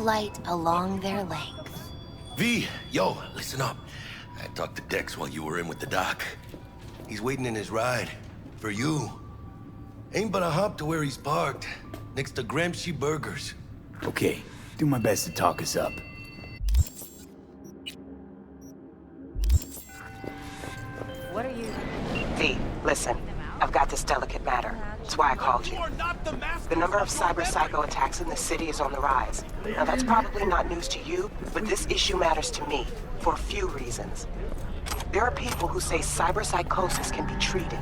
flight along their length. V, yo, listen up. I talked to Dex while you were in with the doc. He's waiting in his ride. For you. Ain't but a hop to where he's parked. Next to Gramsci Burgers. Okay, do my best to talk us up. What are you... V, listen. I've got this delicate matter. That's why I called you. The number of cyber-psycho attacks in the city is on the rise. Now that's probably not news to you, but this issue matters to me, for a few reasons. There are people who say cyber-psychosis can be treated.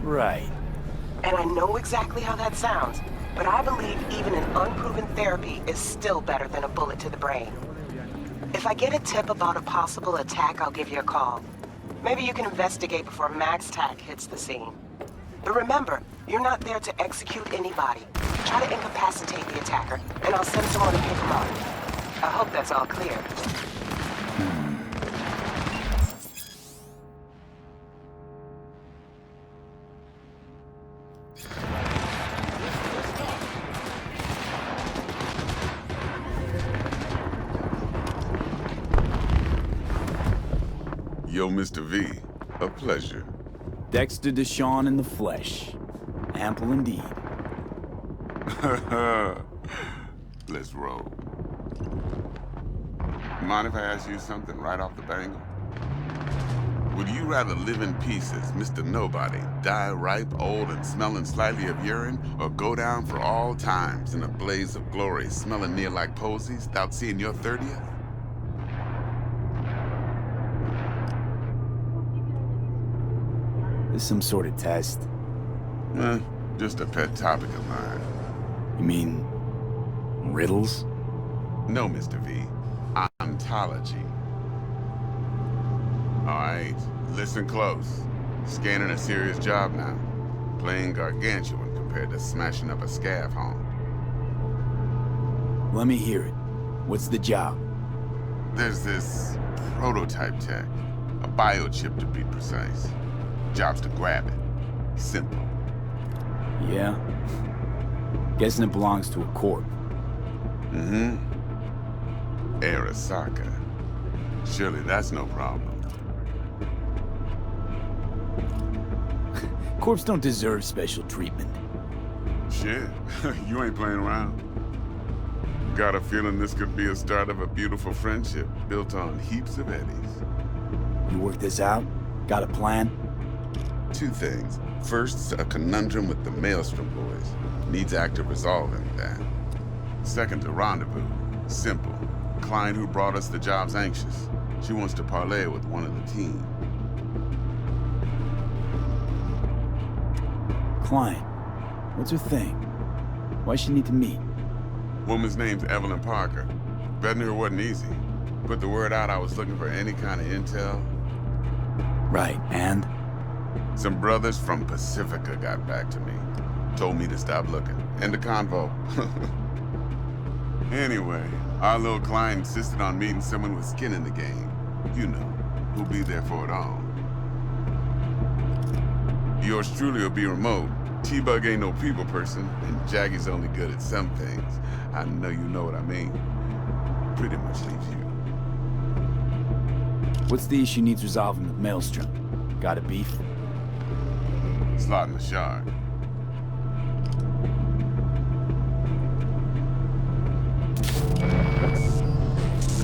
Right. And I know exactly how that sounds, but I believe even an unproven therapy is still better than a bullet to the brain. If I get a tip about a possible attack, I'll give you a call. Maybe you can investigate before MaxTac hits the scene. But remember, you're not there to execute anybody. Try to incapacitate the attacker, and I'll send someone to pick him up. I hope that's all clear. Yo, Mr. V, a pleasure. Dexter Deshawn in the flesh. Ample indeed. Let's roll. Mind if I ask you something right off the bangle? Would you rather live in pieces, Mr. Nobody, die ripe, old, and smelling slightly of urine, or go down for all times in a blaze of glory, smelling near like posies, without seeing your 30th? This some sort of test? Just a pet topic of mine. You mean... riddles? No, Mr. V. Ontology. Alright, listen close. Scanning a serious job now. Playing gargantuan compared to smashing up a scav home. Let me hear it. What's the job? There's this prototype tech. A biochip to be precise. Job's to grab it. Simple. Yeah? Guessing it belongs to a corp. Mm-hmm. Arasaka. Surely that's no problem. Corps don't deserve special treatment. Shit, you ain't playing around. Got a feeling this could be a start of a beautiful friendship built on heaps of eddies. You work this out? Got a plan? Two things. First, a conundrum with the Maelstrom boys. Needs active resolving that. Second, a rendezvous. Simple. Client who brought us the job's anxious. She wants to parlay with one of the team. Client. What's her thing? Why she need to meet? Woman's name's Evelyn Parker. Vetting her wasn't easy. Put the word out I was looking for any kind of intel. Right, and? Some brothers from Pacifica got back to me. Told me to stop looking. End of convo. Anyway, our little client insisted on meeting someone with skin in the game. You know, who'll be there for it all. Yours truly will be remote. T-Bug ain't no people person, and Jaggy's only good at some things. I know you know what I mean. Pretty much leaves you. What's the issue needs resolving with Maelstrom? Got a beef? Slot in the shard.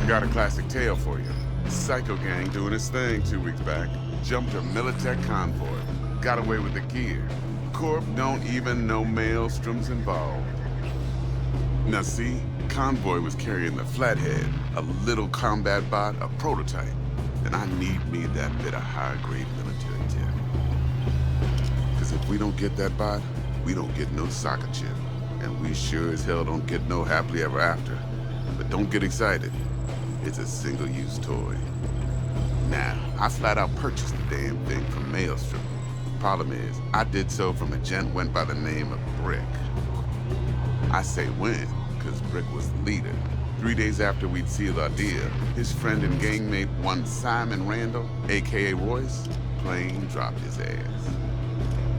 Got a classic tale for you. Psycho gang doing its thing 2 weeks back. Jumped a Militech convoy. Got away with the gear. Corp don't even know Maelstrom's involved. Now see, convoy was carrying the Flathead, a little combat bot, a prototype. And I need me that bit of high-grade military tech. Because if we don't get that bot, we don't get no soccer chip. And we sure as hell don't get no happily ever after. But don't get excited. It's a single-use toy. Now, I flat out purchased the damn thing from Maelstrom. Problem is, I did so from a gent went by the name of Brick. I say when, because Brick was the leader. 3 days after we'd sealed our deal, his friend and gangmate, one Simon Randall, a.k.a. Royce, plain dropped his ass.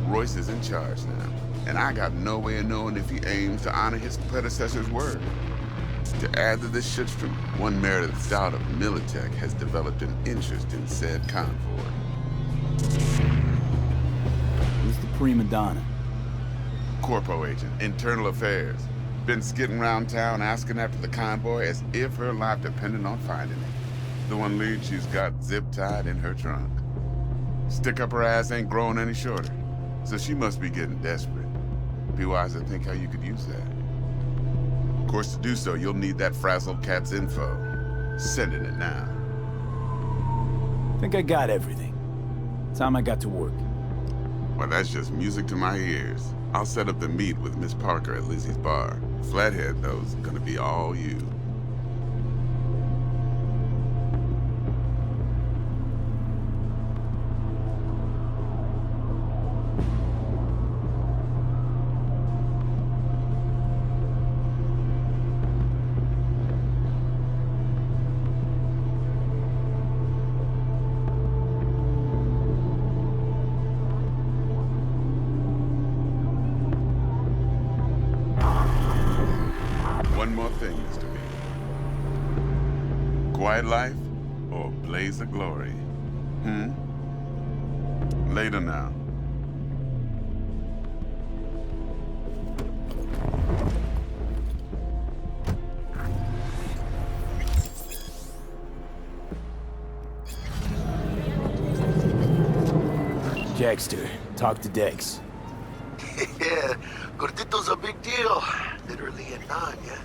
Royce is in charge now, and I got no way of knowing if he aims to honor his predecessor's word. To add to this shitstorm, one Meredith Stout of Militech has developed an interest in said convoy. Who's the prima donna? Corpo agent, internal affairs. Been skidding around town asking after the convoy as if her life depended on finding it. The one lead she's got zip-tied in her trunk. Stick up her ass ain't growing any shorter, so she must be getting desperate. Be wise to think how you could use that. Of course, to do so, you'll need that frazzled cat's info. Sending it now. Think I got everything. Time I got to work. Well, that's just music to my ears. I'll set up the meet with Miss Parker at Lizzie's bar. Flathead, though, is gonna be all you. One more thing, Mr. B. Quiet life or blaze of glory? Later now. Dexter, talk to Dex. Yeah, Gordito's a big deal. Literally a nod, yeah?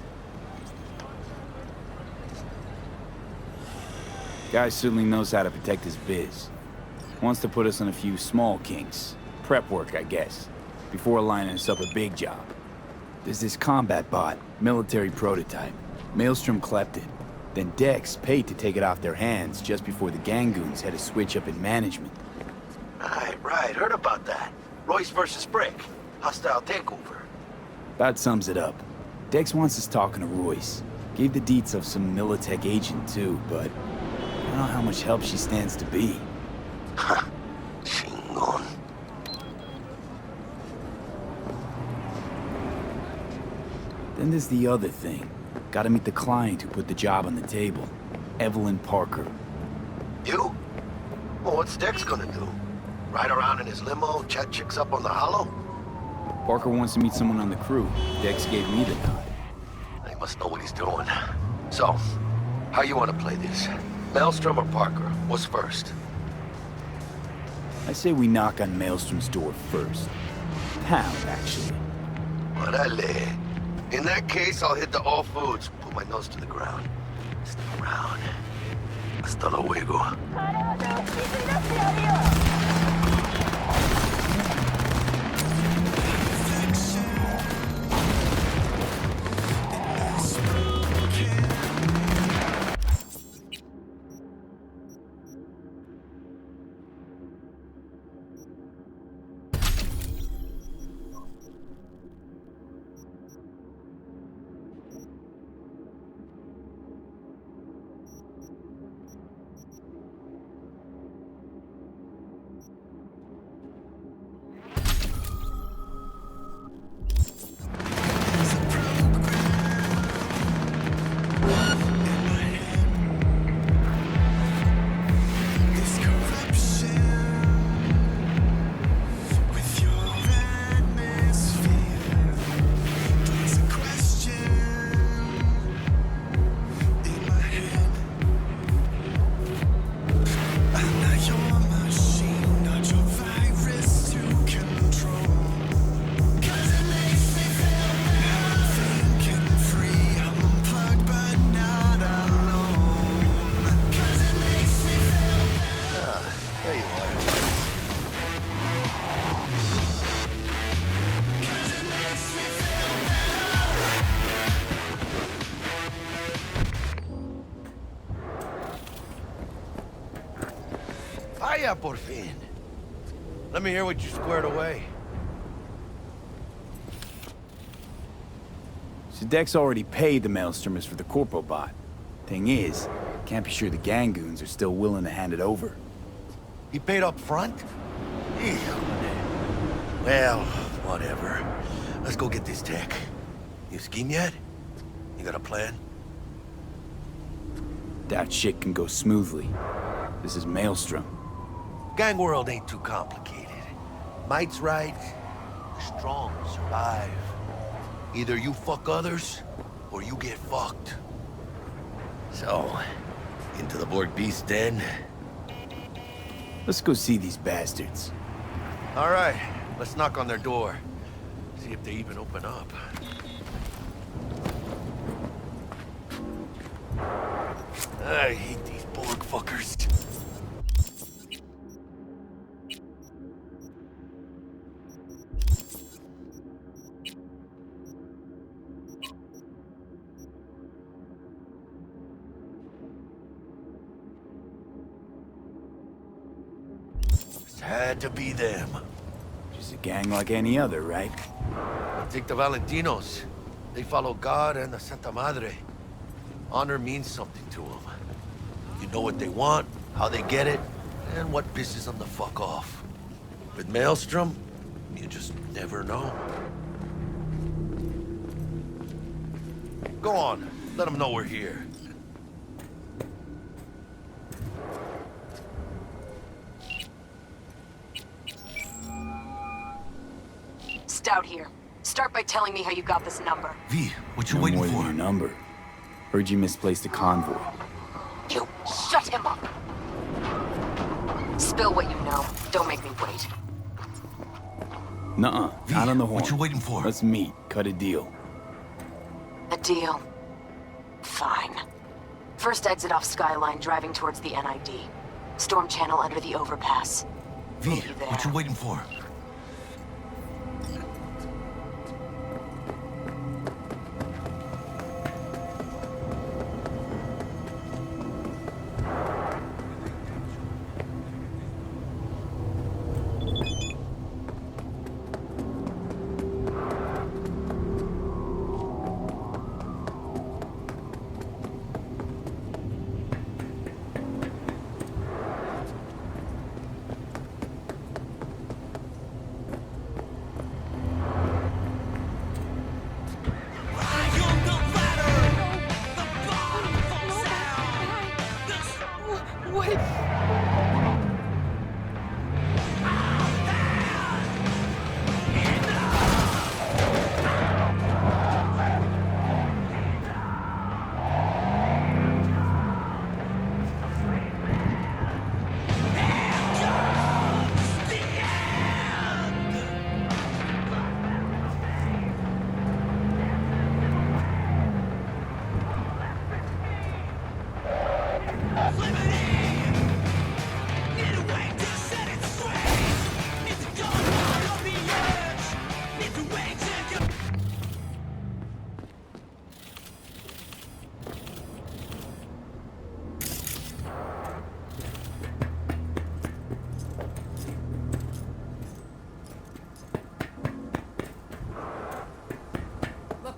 Guy certainly knows how to protect his biz. Wants to put us on a few small kinks. Prep work, I guess. Before lining us up a big job. There's this combat bot, military prototype. Maelstrom clept it. Then Dex paid to take it off their hands just before the Gangoons had a switch up in management. Right. Heard about that. Royce versus Brick. Hostile takeover. That sums it up. Dex wants us talking to Royce. Gave the deets of some Militech agent too, but I don't know how much help she stands to be. Ha! Chingon. Then there's the other thing. Gotta meet the client who put the job on the table. Evelyn Parker. You? Well, what's Dex gonna do? Ride around in his limo, chat chicks up on the hollow? Parker wants to meet someone on the crew. Dex gave me the nod. He must know what he's doing. So, how you want to play this? Maelstrom or Parker? What's first? I say we knock on Maelstrom's door first. Pound, actually. Orale. In that case, I'll hit the all foods. Put my nose to the ground. Stick around. Hasta luego. Vaya por fin. Let me hear what you squared away. So Dex already paid the Maelstromers for the Corpo bot. Thing is, can't be sure the Gangoons are still willing to hand it over. He paid up front? Híjole. Well, whatever. Let's go get this tech. You scheme yet? You got a plan? That shit can go smoothly. This is Maelstrom. Gang world ain't too complicated. Might's right, the strong survive. Either you fuck others, or you get fucked. So, into the Borg Beast Den? Let's go see these bastards. All right, let's knock on their door. See if they even open up. I hate these Borg fuckers. Had to be them. Just a gang like any other, right? Take the Valentinos. They follow God and the Santa Madre. Honor means something to them. You know what they want, how they get it, and what pisses them the fuck off. With Maelstrom, you just never know. Go on, let them know we're here. Stout here. Start by telling me how you got this number. V, what you No waiting more than for? your number. Heard you misplaced a convoy. You shut him up. Spill what you know. Don't make me wait. Nuh-uh, V, not on the horn. what you waiting for? Let's meet, cut a deal. A deal. Fine. First exit off Skyline, driving towards the NID. Storm channel under the overpass. V, Meet you what there. you waiting for?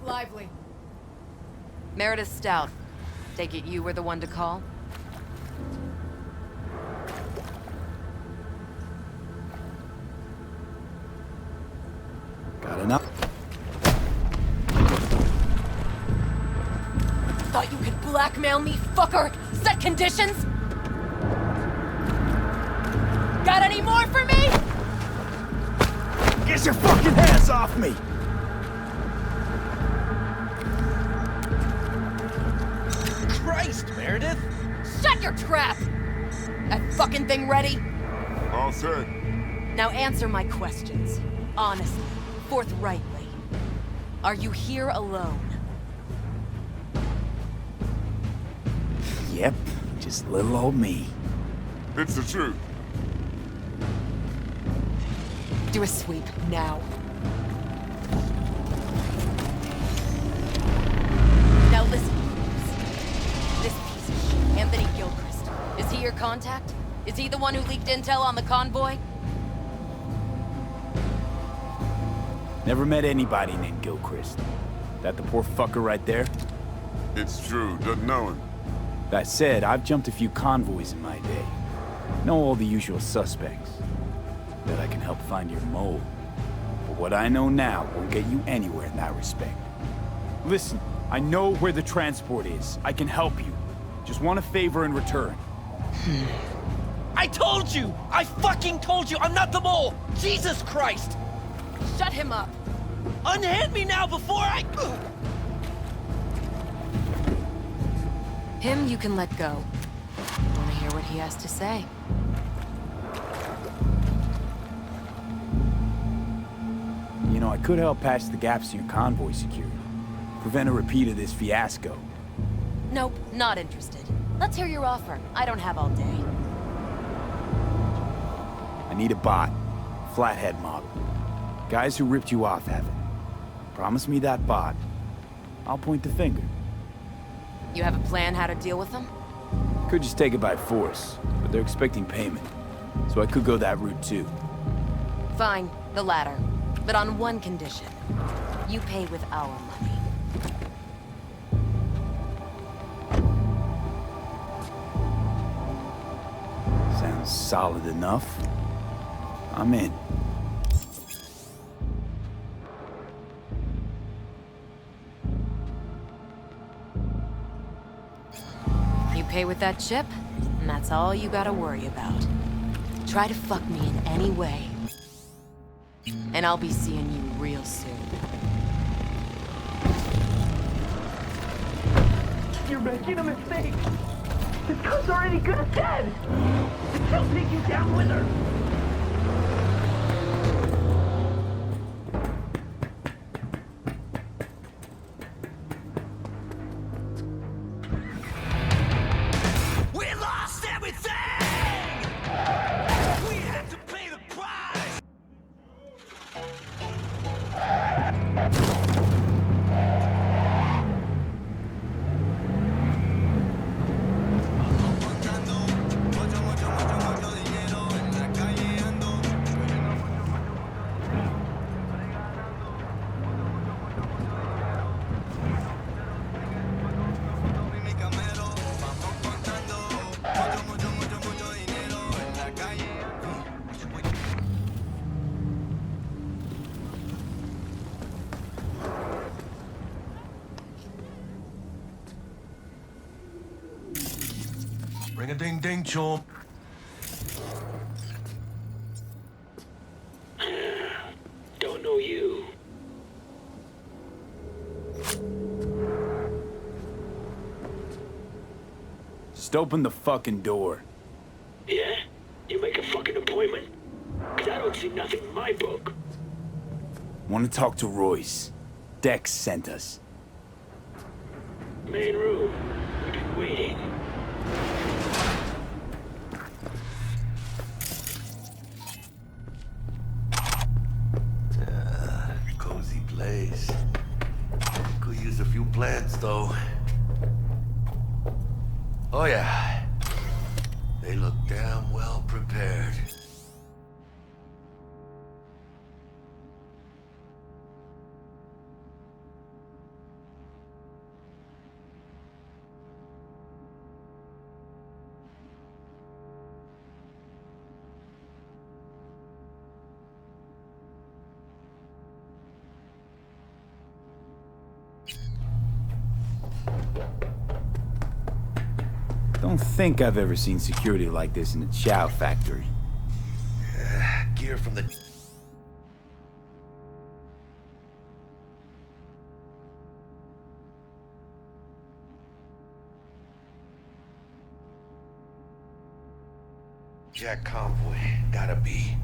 Lively. Meredith Stout. Take it you were the one to call? Got enough? Thought you could blackmail me, fucker? Set conditions? Got any more for me? Get your fucking hands off me! Christ, Meredith! Shut your trap! That fucking thing ready? All set. Now answer my questions. Honestly, forthrightly. Are you here alone? Yep, just little old me. It's the truth. Do a sweep, now. Now listen, this piece of shit, Anthony Gilchrist, is he your contact? Is he the one who leaked intel on the convoy? Never met anybody named Gilchrist. That the poor fucker right there? It's true. Doesn't know him. That said, I've jumped a few convoys in my day. Know all the usual suspects. Bet I can help find your mole. But what I know now won't get you anywhere in that respect. Listen, I know where the transport is. I can help you. Just want a favor in return. I told you! I fucking told you I'm not the mole! Jesus Christ! Shut him up. Unhand me now before I... Him you can let go. Wanna hear what he has to say? You know, I could help patch the gaps in your convoy security. Prevent a repeat of this fiasco. Nope, not interested. Let's hear your offer. I don't have all day. I need a bot. Flathead model. Guys who ripped you off have it. Promise me that bot. I'll point the finger. You have a plan how to deal with them? Could just take it by force, but they're expecting payment. So I could go that route too. Fine, the latter. But on one condition. You pay with our money. Sounds solid enough. I'm in. You pay with that chip, and that's all you gotta worry about. Try to fuck me in any way, and I'll be seeing you real soon. You're making a mistake! This gun's already good as dead! She'll take you down with her! We lost everything! We had to pay the price! Ring a ding ding, chomp. Don't know you. Just open the fucking door. Yeah? You make a fucking appointment? 'Cause I don't see nothing in my book. Want to talk to Royce. Dex sent us. Main room. We've been waiting. Cozy place. Could use a few plants, though. Oh, yeah. They look damn well prepared. Don't think I've ever seen security like this in a chow factory. Gear from the... Jack convoy. Gotta be.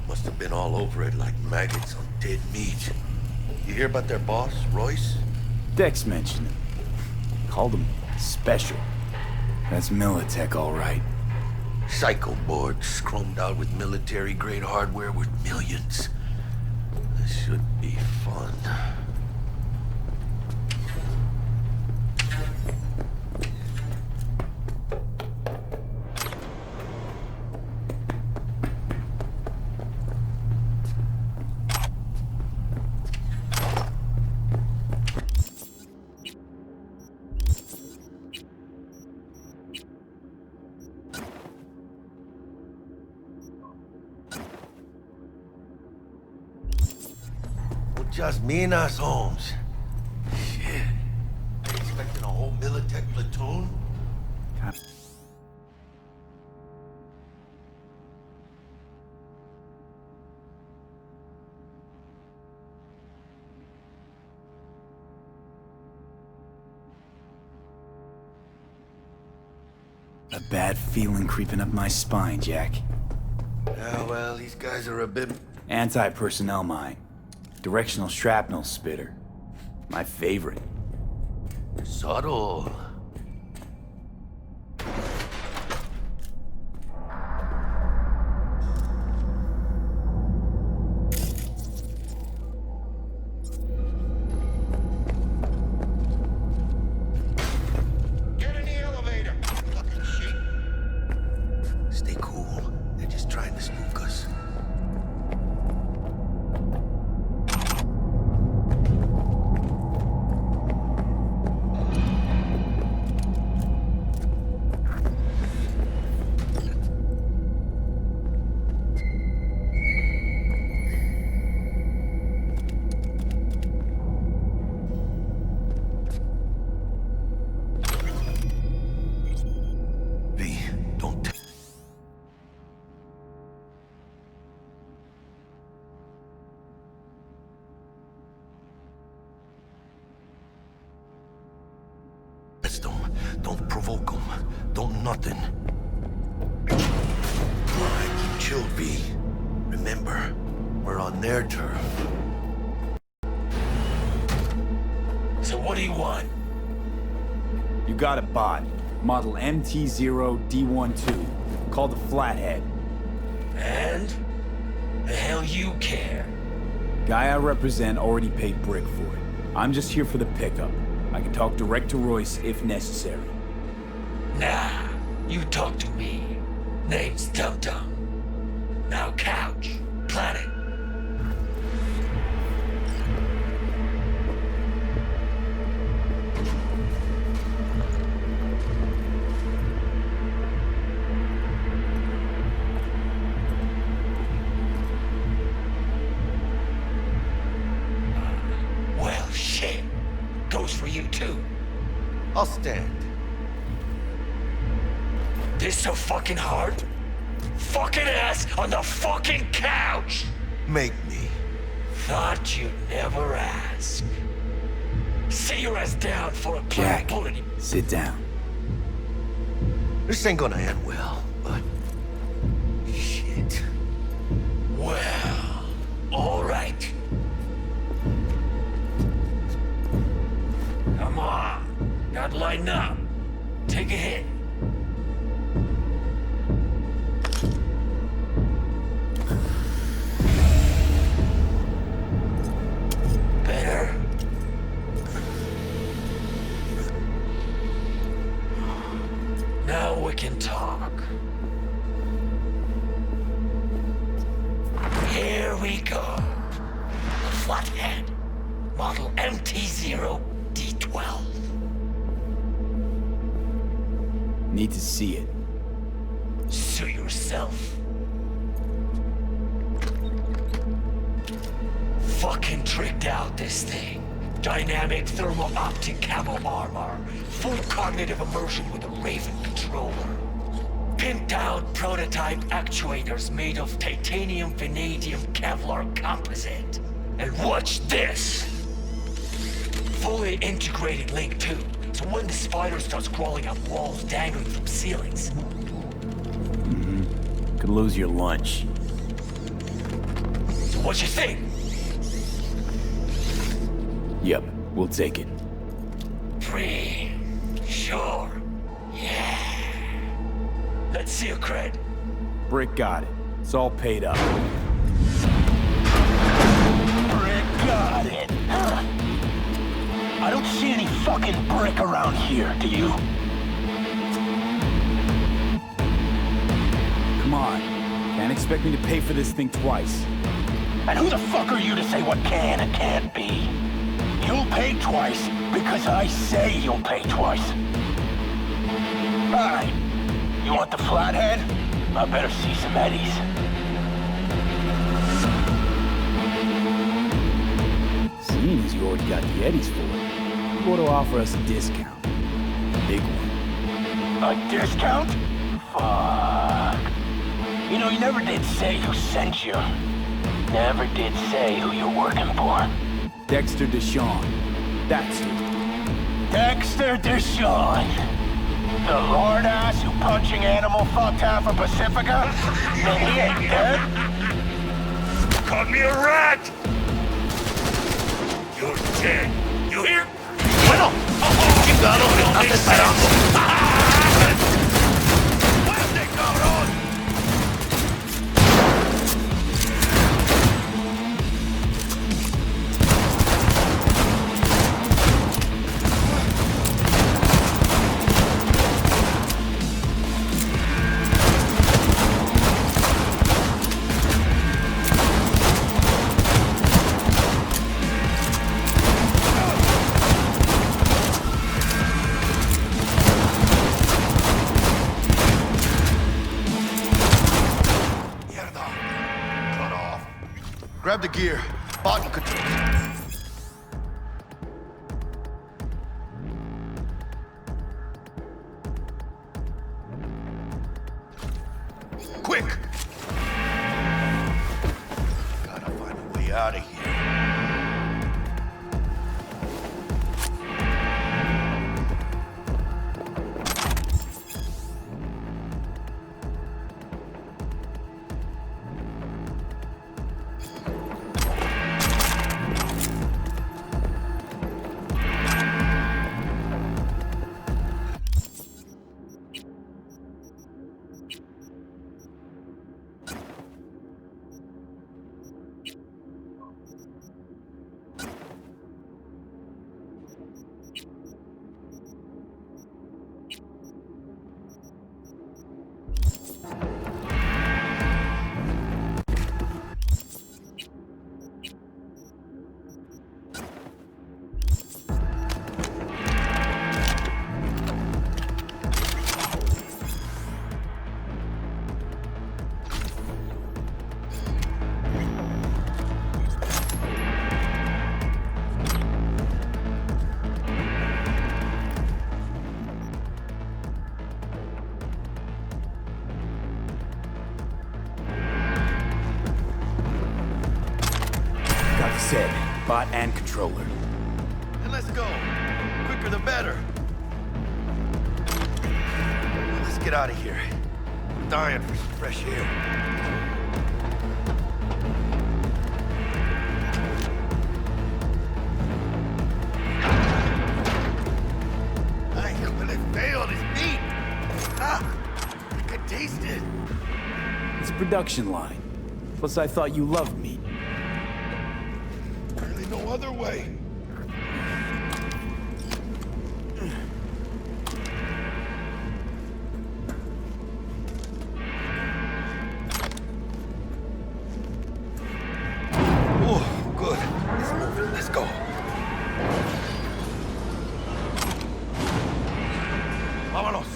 Must have been all over it like maggots on dead meat. You hear about their boss, Royce? Dex mentioned him. Called him special. That's Militech, all right. Psycho boards chromed out with military-grade hardware worth millions. This should be fun. Just me and us, Holmes. Shit. They expecting a whole Militech platoon? A bad feeling creeping up my spine, Jack. Yeah, well, these guys are a bit... Anti-personnel mine. Directional shrapnel spitter. My favorite. subtle. Get in the elevator, fucking shit. Stay cool. They're just trying to spook us. V, don't... Test them. Don't provoke them. Don't nothing. Alright, keep chill, V. Remember, we're on their turf. So what do you want? You got a bot. Model MT0D12. Called the Flathead. And? The hell you care? Guy I represent already paid Brick for it. I'm just here for the pickup. I can talk direct to Royce if necessary. Nah, you talk to me. Name's Dum Dum. Now couch, planet. Well, shit. Goes for you too. I'll stand. This so fucking hard? Fucking ass on the fucking couch! Make me. Thought you'd never ask. Sit your ass down for a Jack, bullet. sit down. This ain't gonna end well, but... Shit. Well, alright. Come on. Gotta lighten up. Take a hit. Better? Now we can talk. Here we go. A Flathead. Model MT0D12. Need to see it. Suit yourself. Fucking tricked out this thing. Dynamic thermo-optic camo armor. Full cognitive immersion with a Raven controller. Pimped out prototype actuators made of titanium, vanadium, Kevlar composite. And watch this! Fully integrated link 2. So when the spider starts crawling up walls dangling from ceilings. Could lose your lunch. So what you think? Yep, we'll take it. Free. Sure. Yeah. Let's see your cred. Brick got it. It's all paid up. Brick got it. I don't see any fucking brick around here, do you? Come on. Can't expect me to pay for this thing twice. And who the fuck are you to say what can and can't be? You'll pay twice because I say you'll pay twice. Alright. You want the Flathead? I better see some eddies. Seeing as you already got the eddies for it, you ought to offer us a discount. A big one. A discount? Fuck. You know, you never did say who sent you. Never did say who you're working for. Dexter Deshawn. That's who. Dexter Deshawn. The hard ass who punching animal fucked half of Pacifica? Man, he ain't dead. Called me a rat! You're dead. You hear? Bueno, chingado, me estás esperando. ¡Muerte, cabrón! Grab the gear. Bottom control. Quick! Gotta find a way out of here. Said, bot and controller. Then let's go. Quicker the better. Let's get out of here. I'm dying for some fresh air. Ay, when it failed, his meat. Ah, I could taste it. It's a production line. Plus, I thought you loved meat. No other way. Oh, good. Let's move it. Let's go. Vámonos.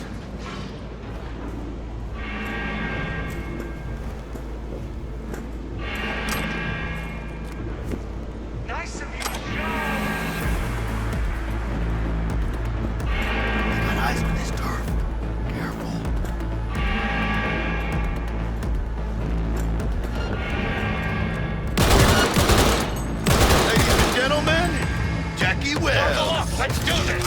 Let's do this!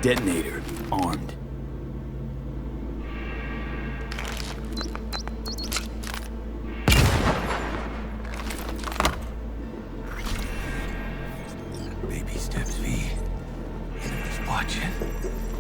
detonator, armed. Baby steps, V. Enemies watching.